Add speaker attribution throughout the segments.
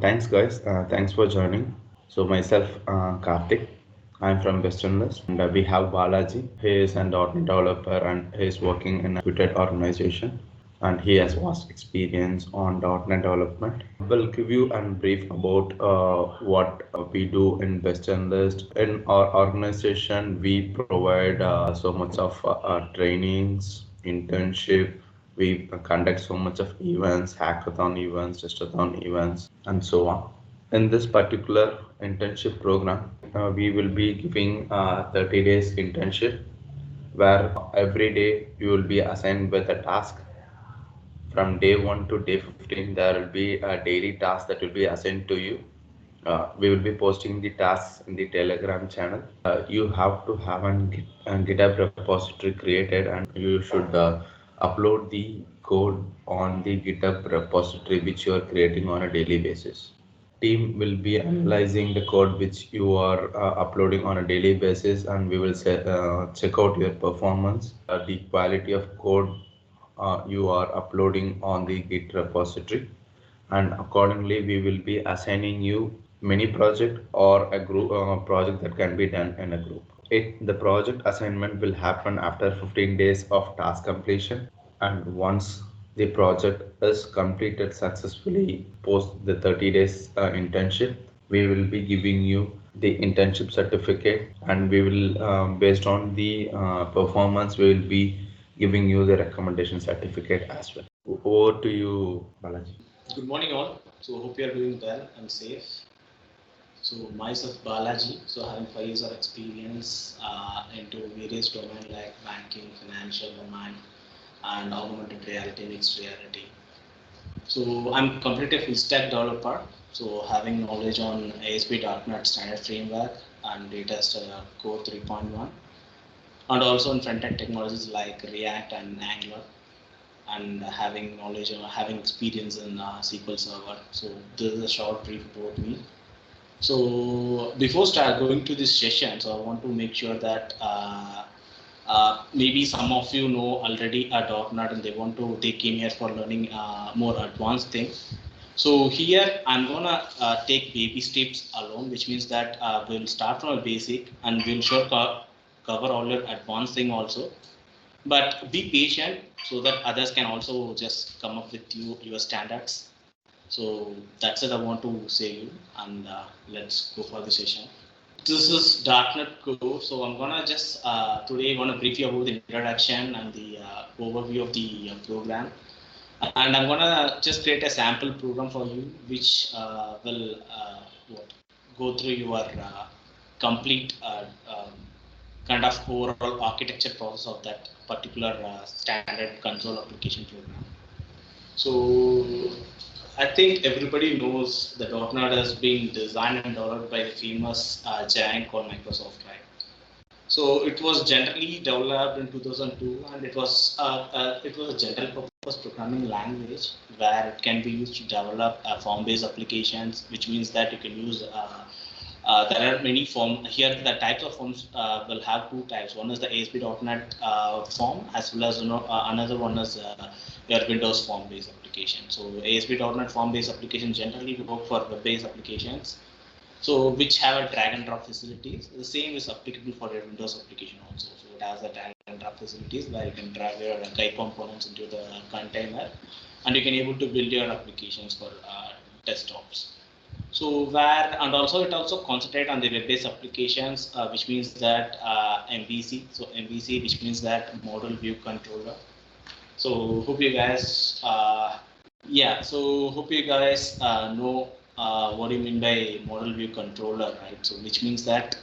Speaker 1: Thanks, guys. Thanks for joining. So, myself, Karthik. I'm from BestEnlist, and we have Balaji. He is an .NET developer and he is working in a reputed organization, and he has vast experience on .NET development. We'll give you a brief about what we do in BestEnlist. In our organization, we provide so much of trainings, internship. We conduct so much of events, hackathon events, testathon events, and so on. In this particular internship program, we will be giving 30 days internship where every day you will be assigned with a task. From day 1 to day 15, there will be a daily task that will be assigned to you. We will be posting the tasks in the Telegram channel. You have to have a GitHub repository created, and you should upload the code on the GitHub repository which you are creating on a daily basis. Team will be analyzing the code which you are uploading on a daily basis, and we will check out your performance, the quality of code you are uploading on the Git repository, and accordingly we will be assigning you mini project or a group project that can be done in a group. The project assignment will happen after 15 days of task completion, and once the project is completed successfully post the 30 days internship, we will be giving you the internship certificate, and we will based on the performance we will be giving you the recommendation certificate as well. Over to you, Balaji.
Speaker 2: Good morning all. So hope you are doing well and safe. So myself Balaji, so having 5 years of experience into various domains like banking, financial domain, and augmented reality, mixed reality. So I'm completely a full stack developer. So having knowledge on ASP.NET standard framework and latest Core 3.1, and also in front-end technologies like React and Angular, and having knowledge or having experience in SQL Server. So this is a short brief about me. So before going to this session, so I want to make sure that maybe some of you know already .NET and they came here for learning more advanced things. So here I'm gonna take baby steps alone, which means that we'll start from a basic and we'll sure cover all your advanced thing also. But be patient so that others can also just come up with your standards. So that's it I want to say you, and let's go for the session. This is .NET Core, so I'm gonna just today gonna brief you about the introduction and the overview of the program, and I'm gonna just create a sample program for you, which will go through your complete kind of overall architecture process of that particular standard console application program. So I think everybody knows that .NET has been designed and developed by the famous giant called Microsoft, right? So it was generally developed in 2002, and it was a general purpose programming language where it can be used to develop form-based applications, which means that you can use there are many forms here. The types of forms will have two types. One is the ASP.NET form, as well as another one is your Windows form-based application. So ASP.NET form-based application generally work for web-based applications, so which have a drag and drop facilities. The same is applicable for your Windows application also. So it has a drag and drop facilities where you can drag your guide components into the container, and you can able to build your applications for desktops. So and also it also concentrate on the web-based applications, which means that MVC. So MVC, which means that model view controller. So hope you guys, hope you guys know what do you mean by model view controller, right? So which means that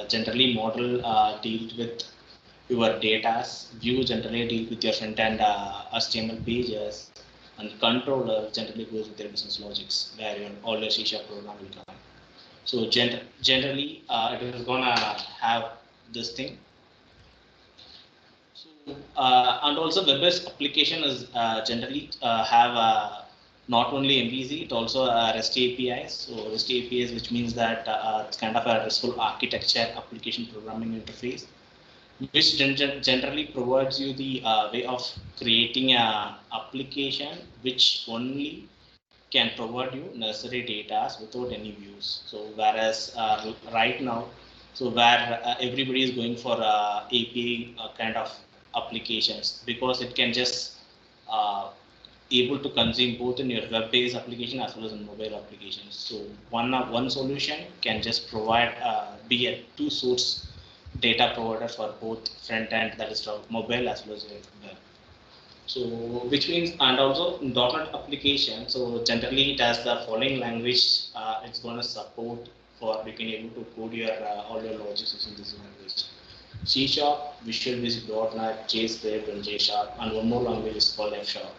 Speaker 2: generally model deals with your data, view generally deals with your front-end HTML pages, and controller generally goes with their business logics, where all your C# program will come. So generally, it is gonna have this thing. So and also web-based application is generally have not only MVC, it also REST APIs. So REST APIs, which means that it's kind of a RESTful architecture application programming interface, which generally provides you the way of creating an application which only can provide you necessary data without any views. So whereas right now, so where everybody is going for API kind of applications, because it can just able to consume both in your web-based application as well as in mobile applications. So one solution can just provide be a two-source data provider for both front end, that is mobile, as well as web. So which means, and also in .NET application, so generally it has the following language it's going to support for you can able to code your all your logic using this language. C Sharp, Visual Basic .NET, JScript, and J Sharp, and one more language is called F Sharp.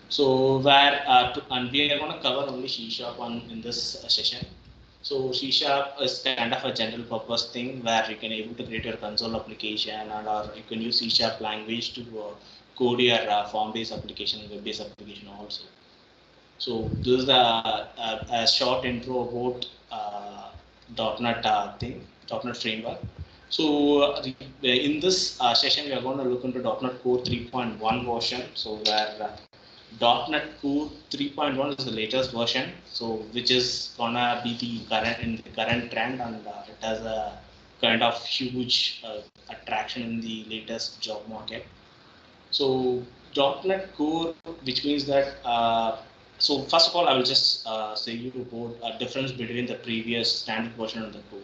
Speaker 2: So where and we are going to cover only C Sharp in this session. So C Sharp is kind of a general purpose thing where you can able to create your console application, and or you can use C Sharp language to code your form-based application, web-based application also. So this is a short intro about .NET .NET framework. So in this session, we are going to look into .NET Core 3.1 version. So where .NET Core 3.1 is the latest version, so which is gonna be the current trend, and it has a kind of huge attraction in the latest job market. So .NET Core, which means that so first of all, I will just say you about a difference between the previous standard version and the core.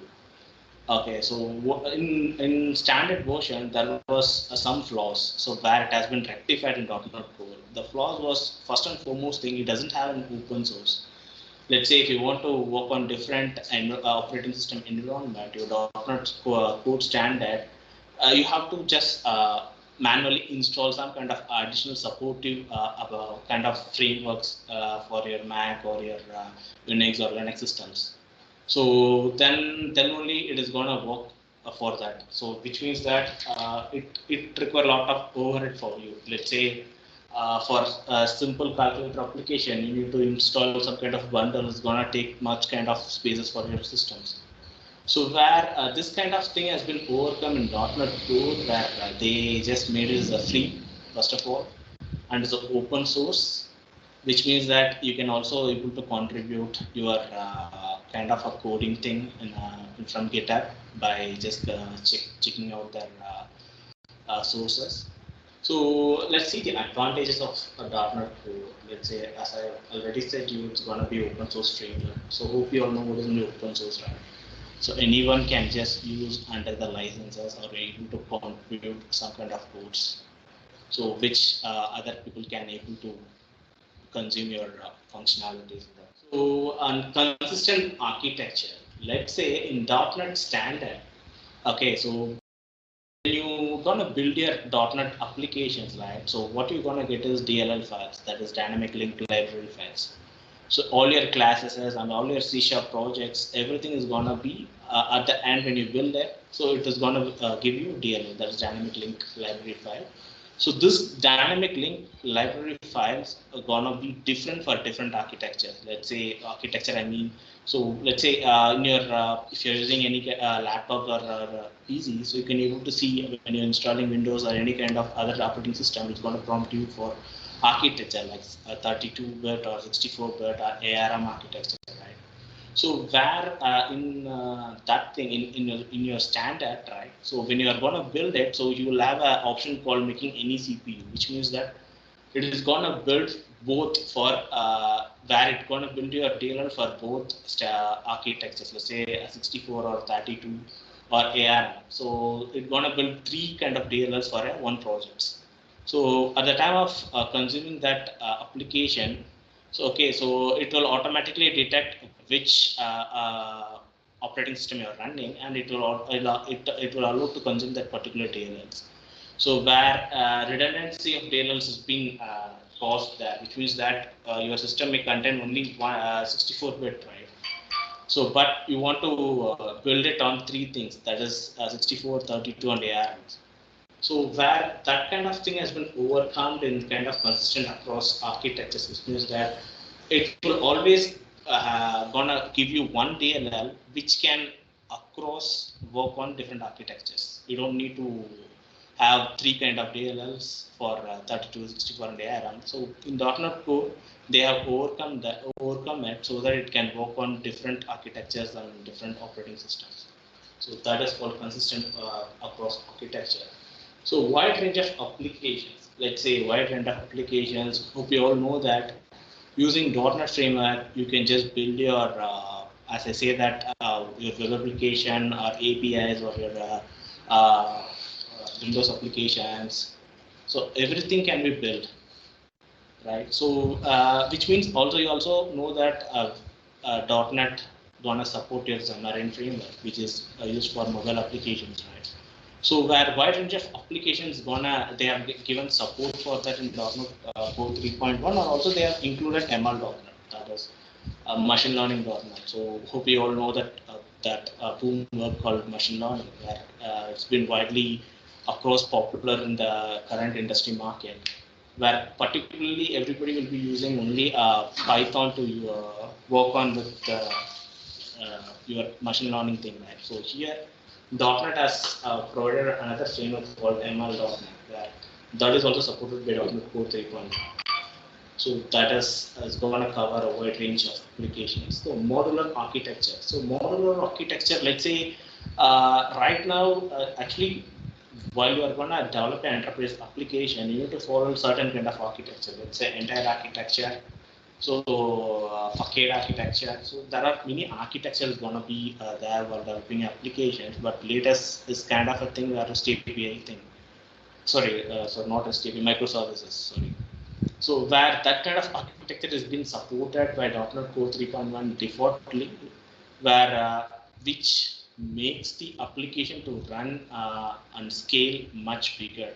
Speaker 2: Okay, so in standard version there was some flaws, so where it has been rectified in .NET Core. The flaws was first and foremost thing, it doesn't have an open source. Let's say if you want to work on different operating system environment, your .NET Core standard, you have to just manually install some kind of additional supportive kind of frameworks for your Mac or your Unix or Linux systems. So then only it is gonna work for that. So which means that it requires a lot of overhead for you. Let's say for a simple calculator application, you need to install some kind of bundle. It's gonna take much kind of spaces for your systems. So where this kind of thing has been overcome in .NET Core, where they just made it as a free first of all, and it's an open source, which means that you can also able to contribute your kind of a coding thing from GitHub by just checking out their sources. So let's see the advantages of .NET Core. Let's say, as I already said, it's gonna be open source framework. So hope you all know what is an open source, right? So anyone can just use under the licenses or able to contribute some kind of codes. So which other people can able to consume your functionalities. So on consistent architecture, let's say in .NET standard, okay, so when you're gonna build your .NET applications, right? So what you're gonna get is DLL files, that is dynamic linked library files. So all your classes and all your C# projects, everything is gonna be at the end when you build it. So it is gonna give you DLL, that is dynamic link library file. So this dynamic link library files are gonna be different for different architectures. Let's say architecture, I mean, so let's say in your if you're using any laptop or PC, so you can able to see when you're installing Windows or any kind of other operating system, it's gonna prompt you for architecture like 32-bit or 64-bit or ARM architecture, right? So where in that thing in your standard, right? So when you are gonna build it, so you will have an option called making any CPU, which means that it is gonna build both for where it's gonna build your DLL for both architectures. Let's say 64 or 32 or ARM. So it's gonna build three kind of DLLs for one project. So at the time of consuming that application, so okay, so it will automatically detect which operating system you are running, and it will allow to consume that particular DLLs. So where redundancy of DLLs is being caused there, which means that your system may contain only 64-bit, right? So, but you want to build it on three things, that is 64, 32, and ARMs. So where that kind of thing has been overcome in kind of consistent across architectures, which means that it will always gonna give you one DLL which can across work on different architectures. You don't need to have three kind of DLLs for 32, 64 and ARM. So in .NET Core, they have overcome it so that it can work on different architectures and different operating systems. So that is called consistent across architecture. So wide range of applications, let's say wide range of applications. Hope you all know that using .NET framework, you can just build your, as I say that, your web application or APIs or your Windows applications. So everything can be built, right? So which means also you also know that .NET gonna support your Xamarin framework, which is used for mobile applications, right? So where wide range of applications gonna, they have given support for that in .NET Core 3.1, or also they have included ML.NET, that is machine learning .NET. So hope you all know that boom word called machine learning, where it's been widely across popular in the current industry market, where particularly everybody will be using only Python to work on with your machine learning thing, right? So here .NET has provided another framework called ML.NET, where that is also supported by .NET Core 3.1. So that is going to cover a wide range of applications. So modular architecture. So modular architecture, let's say right now, actually, while you are going to develop an enterprise application, you need to follow certain kind of architecture. Let's say entire architecture. So facade architecture. So there are many architectures going to be there while developing applications. But latest is kind of a thing where REST API thing. Sorry, so not REST API, microservices. Sorry. So where that kind of architecture has been supported by .NET Core 3.1 defaultly, where which makes the application to run and scale much bigger.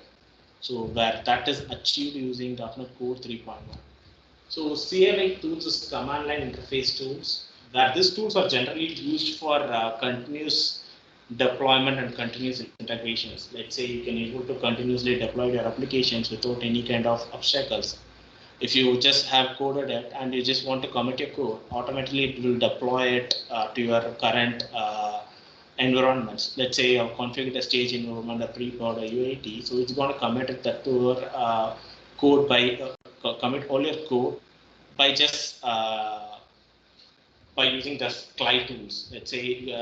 Speaker 2: So where that is achieved using .NET Core 3.1. So CLI tools is command line interface tools, where these tools are generally used for continuous deployment and continuous integrations. Let's say you can able to continuously deploy your applications without any kind of obstacles. If you just have coded it and you just want to commit your code, automatically it will deploy it to your current environments. Let's say you have configured a stage environment, a pre-prod, a UAT, so it's going to commit that to your code by commit all your code by just by using the CLI tools. Let's say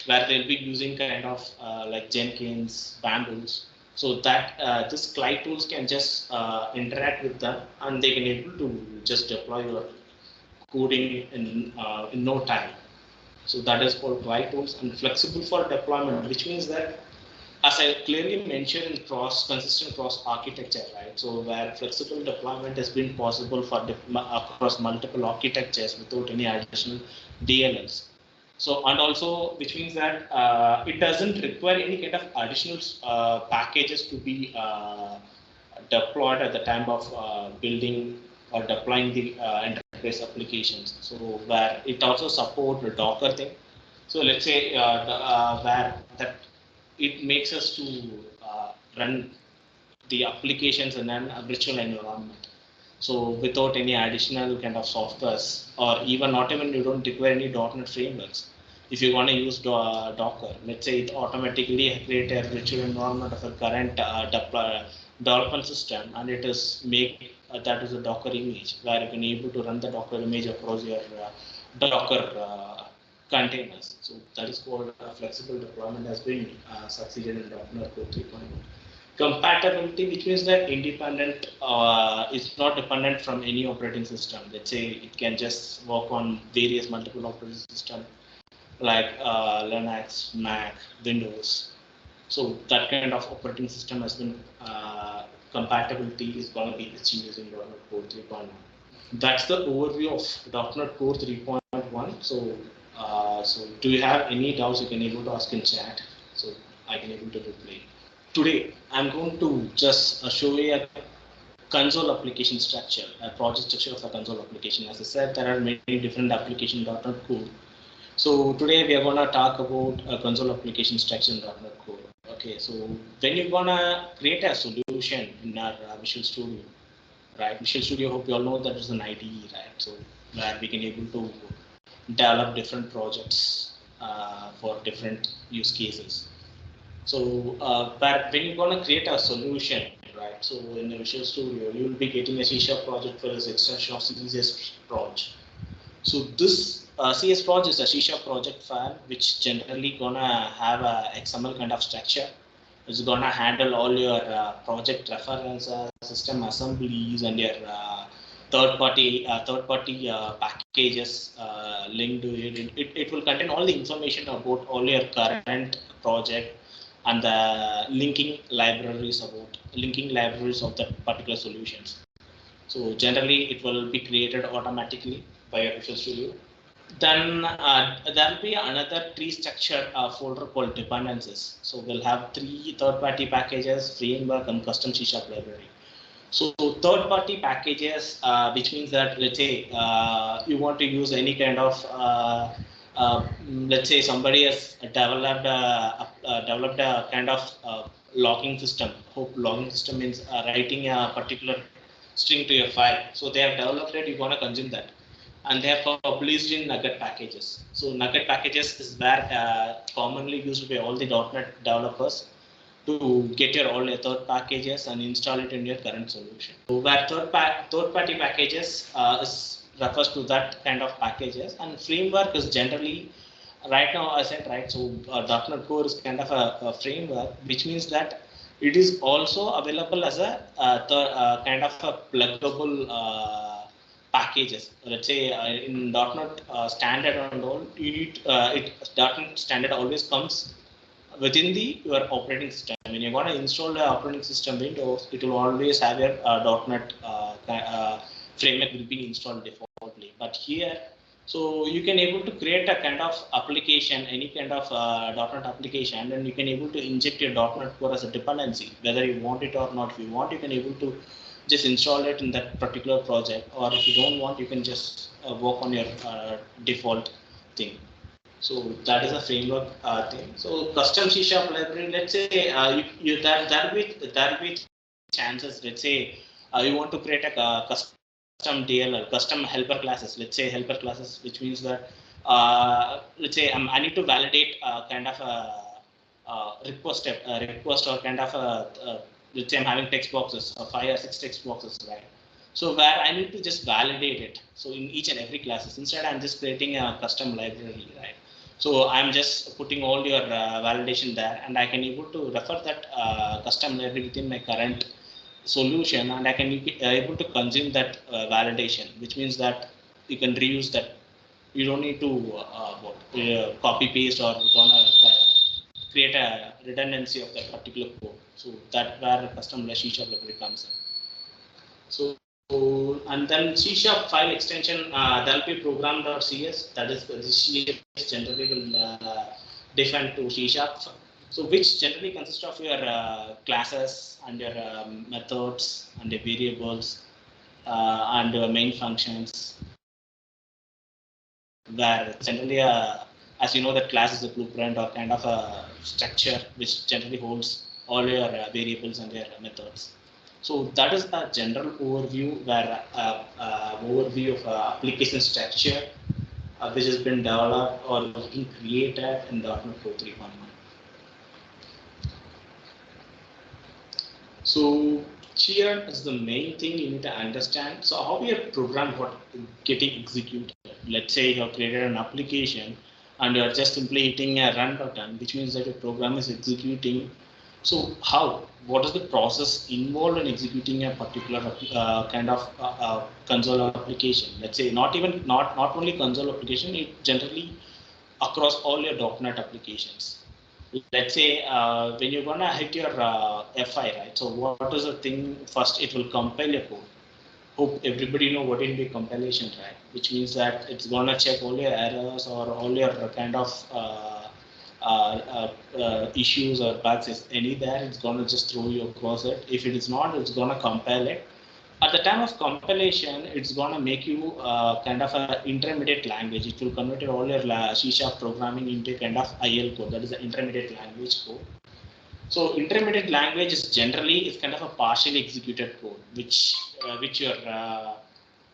Speaker 2: where they'll be using kind of like Jenkins, Bamboos, so that this CLI tools can just interact with them and they can able to just deploy your coding in no time. So that is called CLI tools, and flexible for deployment, which means that, as I clearly mentioned, in consistent cross architecture, right? So where flexible deployment has been possible for across multiple architectures without any additional DLLs. So, and also, which means that it doesn't require any kind of additional packages to be deployed at the time of building or deploying the enterprise applications. So where it also supports the Docker thing. So let's say where that it makes us to run the applications in a virtual environment. So without any additional kind of softwares, or even not even you don't require any .NET frameworks. If you want to use Docker, let's say it automatically create a virtual environment of a current development system, and it is make that is a Docker image where you can able to run the Docker image across your Docker containers. So that is called flexible deployment has been succeeded in .NET Core 3.1. Compatibility, which means that independent is not dependent from any operating system. Let's say it can just work on various multiple operating systems like Linux, Mac, Windows. So that kind of operating system has been compatibility is going to be achieved using .NET Core 3.1. That's the overview of .NET Core 3.1. So, so do you have any doubts? You can able to ask in chat. So I can able to reply. Today, I'm going to just show you a console application structure, a project structure of a console application. As I said, there are many different application .NET Core. So today we are going to talk about a console application structure in .NET Core. Okay, so when you're going to create a solution in our Visual Studio, right? Visual Studio, hope you all know that is an IDE, right? So where we can able to develop different projects for different use cases. So but when you're going to create a solution, right? So in the Visual Studio, you will be getting a C# project for this extension of CS project. So this CS project is a C# project file, which generally gonna have a XML kind of structure. It's gonna handle all your project references, system assemblies, and your third-party packages linked to it. It will contain all the information about all your current project and the linking libraries of that particular solutions. So generally, it will be created automatically by a Visual Studio. Then there will be another tree structure folder called dependencies. So we'll have 3 third-party packages, framework, and custom C# library. So third-party packages, which means that, let's say you want to use any kind of let's say somebody has developed a kind of logging system. Hope logging system means writing a particular string to your file. So they have developed it. You want to consume that, and they have published in Nugget packages. So Nugget packages is where commonly used by all the .NET developers to get your all your third packages and install it in your current solution. So where third party packages refers to that kind of packages, and framework is generally right now I said right. So .NET Core is kind of a framework, which means that it is also available as a kind of a pluggable packages. Let's say in .NET standard and all, you need .NET standard always comes within your operating system. When you're going to install the operating system Windows, it will always have your .NET framework will be installed defaultly. But here, so you can able to create a kind of application, any kind of .NET application, and you can able to inject your .NET Core as a dependency, whether you want it or not. If you want, you can able to just install it in that particular project, or if you don't want, you can just work on your default thing. So that is a framework thing. So custom C# library, let's say that will be chances. Let's say you want to create a custom DLL, custom helper classes. Let's say helper classes, which means that let's say I need to validate kind of a request or kind of let's say I'm having text boxes, 5 or 6 text boxes, right? So where I need to just validate it. So in each and every classes, instead I'm just creating a custom library, right? So I'm just putting all your validation there, and I can able to refer that custom library within my current solution, and I can be able to consume that validation, which means that you can reuse that. You don't need to copy paste or gonna create a redundancy of that particular code. So that where custom C# library comes in. So and then C# file extension, there'll be program.cs, that is the CS generally will define to C#. So which generally consists of your classes and your methods and your variables and your main functions, where generally as you know that class is a blueprint or kind of a structure which generally holds all your variables and their methods. So that is a general overview where overview of application structure which has been developed or being created in .NET Core 3.1. So here is the main thing you need to understand. So how your program got getting executed. Let's say you have created an application and you are just simply hitting a run button, which means that your program is executing. So how? What is the process involved in executing a particular kind of console application? Let's say not only console application, it generally across all your .NET applications. Let's say when you're gonna hit your FI, right? So what is the thing? First, it will compile your code. Hope everybody know what will be compilation, right? Which means that it's gonna check all your errors or all your kind of issues or bugs. If any there, it's gonna just throw you across it. If it is not, it's gonna compile it. At the time of compilation, it's gonna make you kind of an intermediate language. It will convert all your C# programming into kind of IL code. That is the intermediate language code. So intermediate language is generally kind of a partially executed code, which your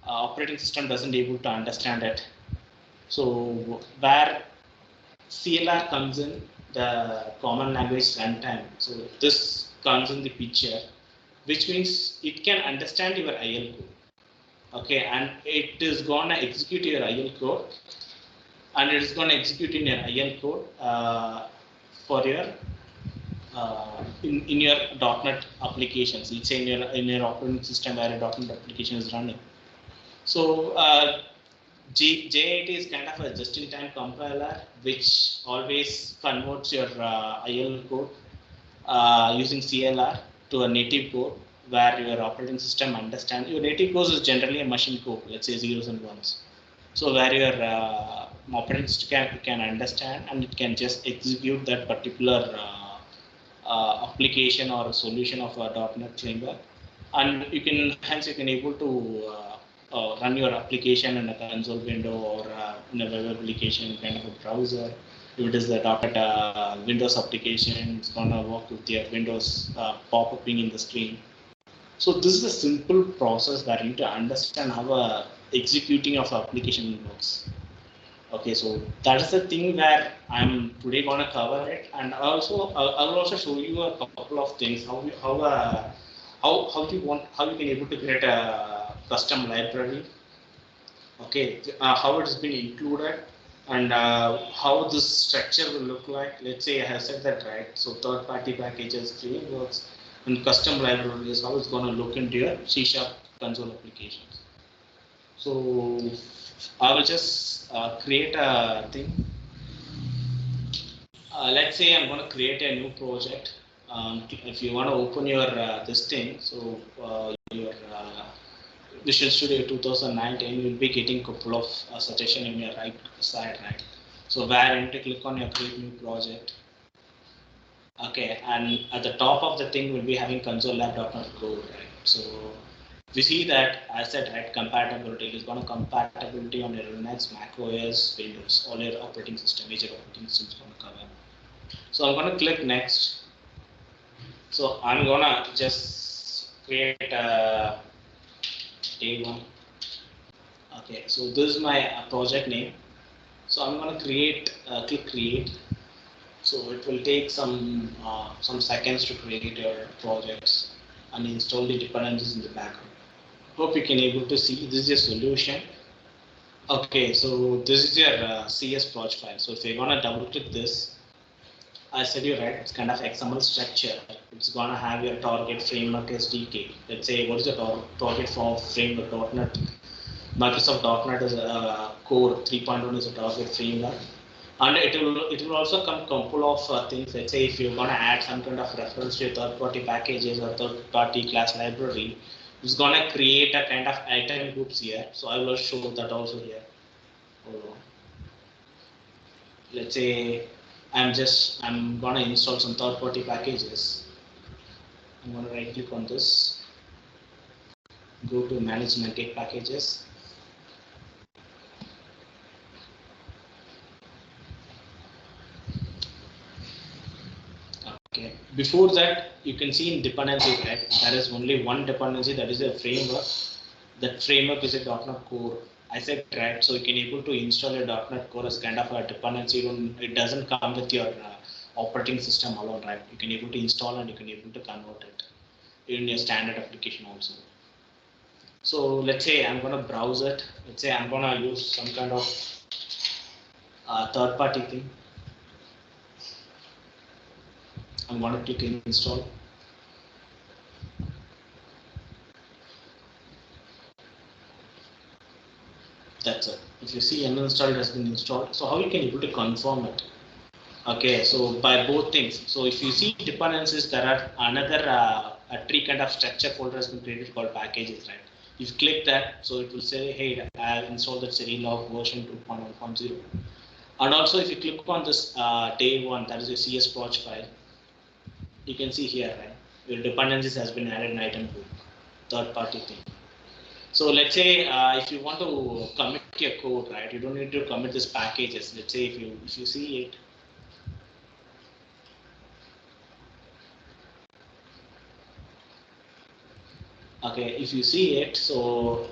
Speaker 2: operating system doesn't able to understand it. So where CLR comes in, the common language runtime. So this comes in the picture, which means it can understand your IL code. Okay, and it is gonna execute your IL code, and it is gonna execute in your IL code for your in your .NET applications. Let's say in your operating system where a .NET application is running. So J8 is kind of a just-in-time compiler which always converts your IL code using CLR to a native code where your operating system understands. Your native code is generally a machine code, let's say zeros and ones. So where your operating system can understand, and it can just execute that particular application or solution of a .NET framework, and you can hence you can able to run your application in a console window or in a web application kind of a browser. If it is the .NET Windows application, it's gonna work with your Windows pop-upping in the screen. So this is a simple process that you need to understand how executing of application works. Okay, so that is the thing where I'm today gonna cover it, and also I will also show you a couple of things how you can able to create a custom library. Okay, how it has been included, and how this structure will look like. Let's say I have said that, right. So third-party packages, frameworks, and custom libraries, how it's gonna look into your C# console applications. So I will just create a thing. Let's say I'm going to create a new project. If you want to open your this thing, so your Visual Studio 2019, you'll be getting a couple of suggestion in your right side, right? So where you need to click on your create new project. Okay, and at the top of the thing will be having console lab.NET code, right? So we see that I said, right, compatibility is going to compatibility on your Linux, Mac OS, Windows, all your operating system, major operating systems going to cover. So I'm going to click next. So I'm going to just create a day one. Okay, so this is my project name. So I'm going to create, click create. So it will take some seconds to create your projects and install the dependencies in the background. Hope you can able to see this is your solution. Okay, so this is your CS project file. So if you're gonna double click this, I said you're right, it's kind of XML structure. It's gonna have your target framework SDK. Let's say what is the target for framework .NET? Microsoft .NET is core 3.1 is a target framework. And it will also come couple of things. Let's say if you're gonna add some kind of reference to third-party packages or third-party class library, it's gonna create a kind of item groups here. So I will show that also here. Let's say I'm gonna install some third-party packages. I'm gonna right click on this, go to management take packages. Okay. Before that, you can see in dependency, right? There is only one dependency, that is a framework. That framework is a .NET Core. I said, right, so you can able to install a .NET Core as kind of a dependency. It doesn't come with your operating system alone, right? You can able to install and you can able to convert it in your standard application also. So let's say I'm gonna browse it. Let's say I'm gonna use some kind of third-party thing. I'm gonna click install. That's it. If you see uninstalled has been installed, so how you can able to confirm it? Okay, so by both things. So if you see dependencies, there are another a tree kind of structure folder has been created called packages, right? If you click that, so it will say, hey, I have installed the Serilog version 2.1.0. And also, if you click on this day one, that is a CS project file, you can see here, right? Your dependencies has been added in item group, third party thing. So let's say if you want to commit your code, right? You don't need to commit this packages. Let's say if you see it. Okay, if you see it, so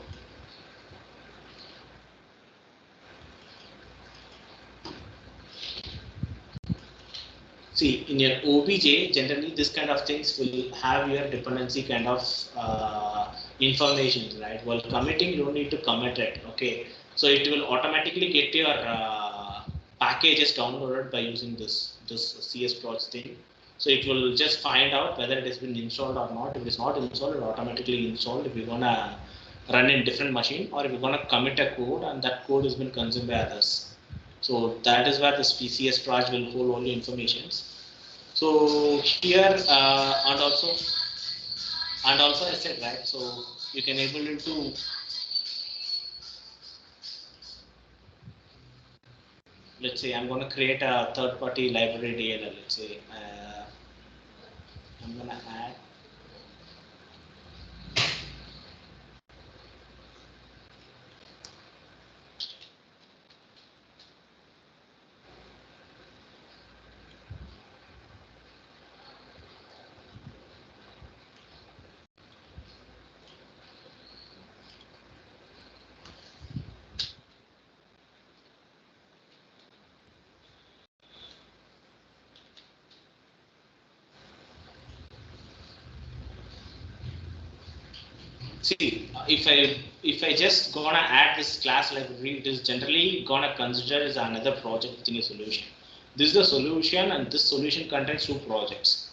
Speaker 2: in your OBJ, generally this kind of things will have your dependency kind of information, right? While committing, you don't need to commit it, okay? So it will automatically get your packages downloaded by using this CS procs thing. So it will just find out whether it has been installed or not. If it's not installed, it automatically installed. If you're gonna run in different machine, or if you're gonna commit a code and that code has been consumed by others. So that is where the PCS proj will hold all the informations. So here and also I said, right. So you can able to, let's say I'm going to create a third party library DLL. Let's say I'm going to add. See, if I just gonna add this class library, it is generally gonna consider as another project within a solution. This is the solution, and this solution contains two projects.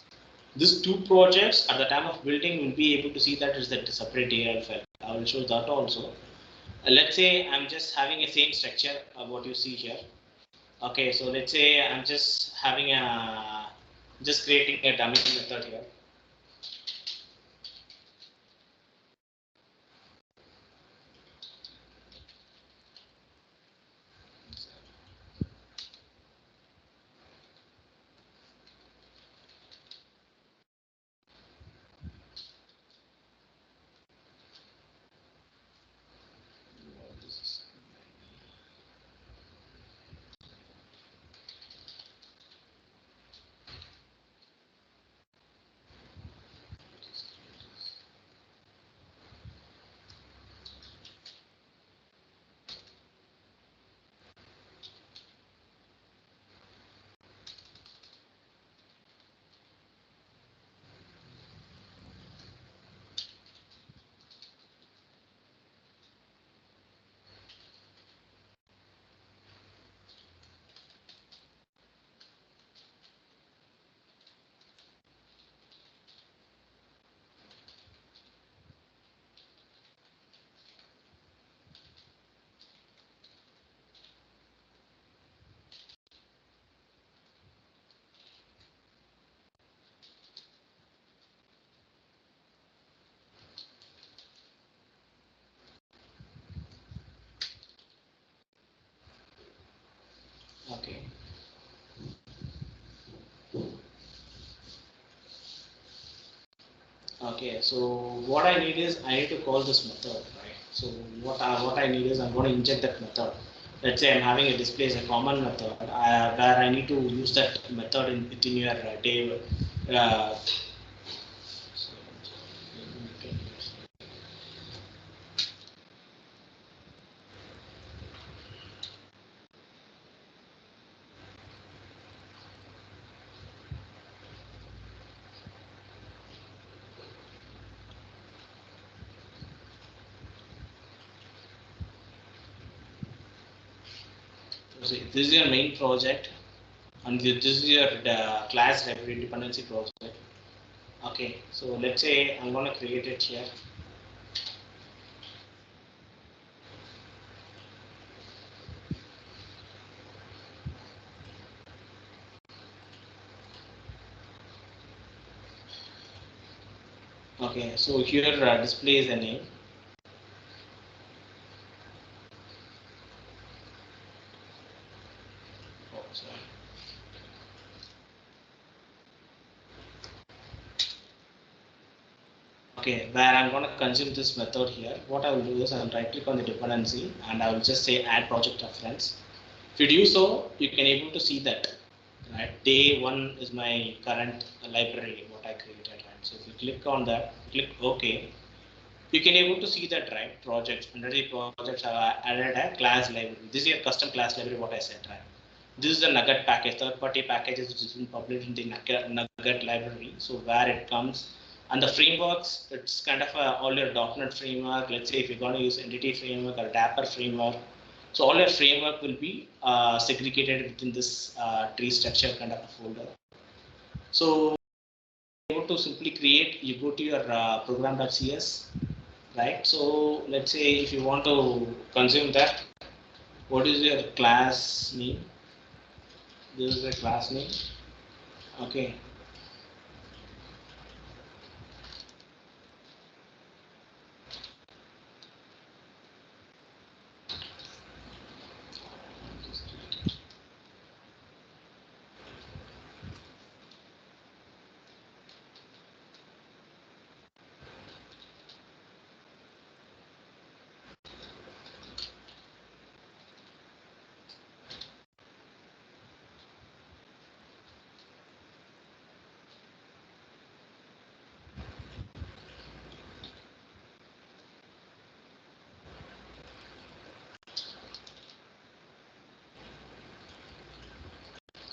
Speaker 2: These two projects at the time of building will be able to see that is the separate DLL file. I will show that also. Let's say I'm just having a same structure of what you see here. Okay, so let's say I'm just having a just creating a dummy method here. Okay. Okay, so what I need is I need to call this method, right? So what I need is I'm going to inject that method. Let's say I'm having a display as a common method where I need to use that method within your day. Uh, so, see, this is your main project, and this is your class library dependency project. Okay, so let's say I'm going to create it here. Okay, so here displays a name. Oh, sorry. Okay, where I'm going to consume this method here. What I will do is I will right click on the dependency and I will just say add project reference. If you do so, you can able to see that, right? Day one is my current library, what I created, right? So if you click on that, click OK, you can able to see that, right? Projects, under the projects, I have added a class library. This is your custom class library, what I said, right? This is the Nugget package, third-party packages which has been published in the Nugget library. So where it comes, and the frameworks, it's kind of all your .NET framework. Let's say if you're going to use Entity framework or Dapper framework, so all your framework will be segregated within this tree structure kind of a folder. So able to simply create, you go to your program.cs, right? So let's say if you want to consume that, what is your class name? This is the class name. Okay.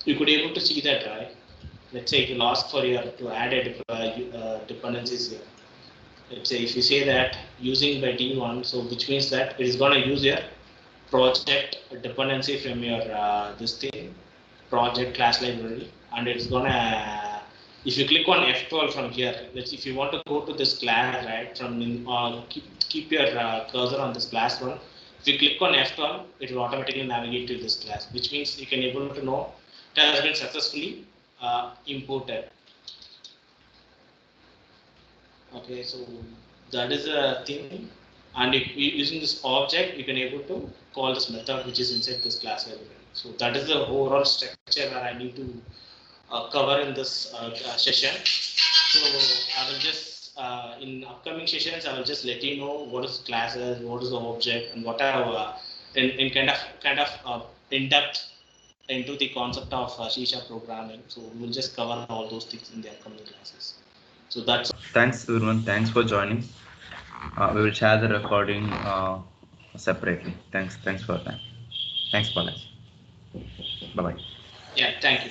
Speaker 2: You could able to see that, right? Let's say it will ask for your to add a dependencies here. Let's say if you say that using by D1, so which means that it is going to use your project dependency from your this thing project class library, and it's gonna if you click on F12 from here, let's if you want to go to this class, right, from keep your cursor on this class one. If you click on F12, it will automatically navigate to this class, which means you can able to know it has been successfully imported. Okay, so that is a thing, and if you using this object, you can able to call this method which is inside this class library. So that is the overall structure that I need to cover in this session. So I will just in upcoming sessions I will just let you know what is classes, what is the object, and what are in kind of in depth into the concept of C# programming. So we will just cover all those things in the upcoming classes. So that's.
Speaker 1: Thanks, Urvan. Thanks for joining. We will share the recording separately. Thanks for that. Thanks, Balaji. Bye bye.
Speaker 2: Yeah, thank you.